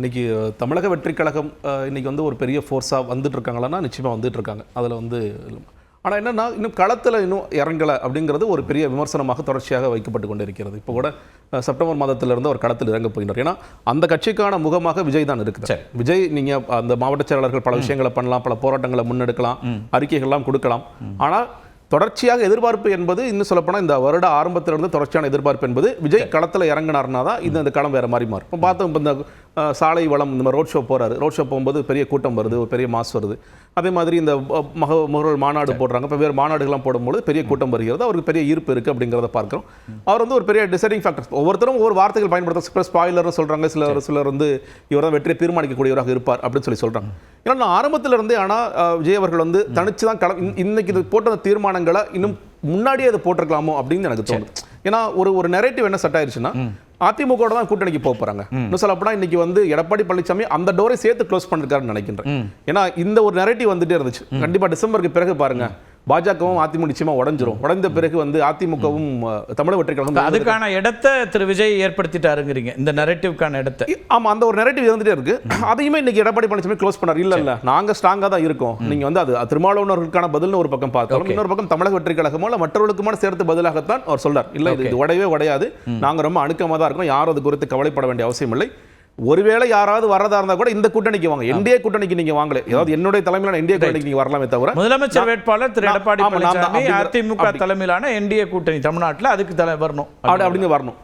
இன்னைக்கு தமிழக வெற்றி கழகம் இன்னைக்கு வந்து ஒரு பெரிய ஃபோர்ஸாக வந்துட்டு இருக்காங்களா? நிச்சயமாக வந்துட்டு இருக்காங்க. அதில் வந்து ஆனால் என்னென்னா இன்னும் களத்தில் இன்னும் இறங்கலை அப்படிங்கிறது ஒரு பெரிய விமர்சனமாக தொடர்ச்சியாக வைக்கப்பட்டு கொண்டு இருக்கிறது. இப்போ கூட செப்டம்பர் மாதத்திலிருந்து ஒரு களத்தில் இறங்க போயினார். ஏன்னா அந்த கட்சிக்கான முகமாக விஜய் தான் இருக்குது. விஜய் நீங்கள் அந்த மாவட்ட செயலாளர்கள் பல விஷயங்களை பண்ணலாம், பல போராட்டங்களை முன்னெடுக்கலாம், அறிக்கைகள்லாம் கொடுக்கலாம். ஆனால் தொடர்ச்சியாக எதிர்பார்ப்பு என்பது இன்னும் சொல்லப்போனால் இந்த வருட ஆரம்பத்திலிருந்து தொடர்ச்சியான எதிர்பார்ப்பு என்பது விஜய் களத்தில் இறங்கினார்னா தான் இந்த களம் வேறு மாதிரி மாறும். இப்போ பார்த்தோம், இப்போ இந்த சாலை வளம் இந்த மாதிரி ரோட் ஷோ போகிறாரு. ரோட் ஷோ போகும்போது பெரிய கூட்டம் வருது, ஒரு பெரிய மாஸ் வருது. அதே மாதிரி இந்த முகல் மாநாடு போடுறாங்க. இப்போ வேறு மாநாடுகள்லாம் போடும்போது பெரிய கூட்டம் வருகிறது, அவருக்கு பெரிய ஈர்ப்பு இருக்குது அப்படிங்கிறத பார்க்குறோம். அவர் வந்து ஒரு பெரிய டிசைடிங் ஃபேக்டர். ஒவ்வொருத்தரும் ஒவ்வொரு வார்த்தைகள் பயன்படுத்த ஸ்பாயிலர்னு சொல்கிறாங்க, சிலர் வந்து இவர் தான் வெற்றியை தீர்மானிக்கக்கூடியவராக இருப்பார் அப்படின்னு சொல்கிறாங்க. ஏன்னா நான் ஆரம்பத்திலிருந்தே ஆனால் விஜய் அவர்கள் வந்து தனிச்சு தான் இன்னைக்கு இது போட்ட தீர்மானங்களை இன்னும் முன்னாடியே அதை போட்டிருக்கலாமோ அப்படின்னு எனக்கு தோணுது. ஏன்னா ஒரு நெரேட்டிவ் என்ன செட் ஆயிடுச்சுன்னா அதிமுக தான் கூட்டணிக்கு போறாங்க. இன்னும் சொல்ல போனா இன்னைக்கு வந்து எடப்பாடி பழனிசாமி அந்த டோரை சேர்த்து க்ளோஸ் பண்ணிருக்காருன்னு நினைக்கின்றேன். ஏன்னா இந்த ஒரு நெரேட்டிவ் வந்துட்டே இருந்துச்சு. கண்டிப்பா டிசம்பருக்கு பிறகு பாருங்க பாஜகவும் அதிமுக நிச்சயமா உடைஞ்சிரும். உடைந்த பிறகு வந்து அதிமுகவும் தமிழக வெற்றி கழகம் அதுக்கான இடத்தை திரு விஜய் ஏற்படுத்திட்டாருங்கிறீங்க, இந்த நரேட்டிவ்க்கான இடத்தை. ஆமா, அந்த ஒரு நரேட்டிவ் இருந்துட்டே இருக்கு. அதையுமே இன்னைக்கு எடப்பாடி பழனிசாமி க்ளோஸ் பண்ணார். இல்ல நாங்க ஸ்ட்ராங்கா தான் இருக்கோம். நீங்க வந்து அது திருமாவளவர்களுக்கான பதில்னு ஒரு பக்கம் பார்த்தாலும் இன்னொரு பக்கம் தமிழக வெற்றி கழகமோ இல்ல மற்றவர்களுக்குமான சேர்த்து பதிலாகத்தான் அவர் சொல்றார். இல்ல இது உடையவே உடையாது, நாங்க ரொம்ப அணுக்கமா தான் இருக்கோம், யாரும் அது குறித்து கவலைப்பட வேண்டிய அவசியம் இல்லை. ஒருவேளை யாராவது வரதா இருந்தா கூட இந்த கூட்டணிக்கு வாங்க, என்டிஏ கூட்டணிக்கு நீங்க வாங்கல. ஏதாவது என்னுடைய தலைமையிலான என்டிஏ கூட்டணிக்கு நீங்க வரலாமே தவிர முதலமைச்சர் வேட்பாளர் திரு எடப்பாடி பழனிசாமி அதிமுக தலைமையிலான என்டிஏ கூட்டணி தமிழ்நாட்டில் அதுக்கு வரணும். அப்படிங்க வரணும்.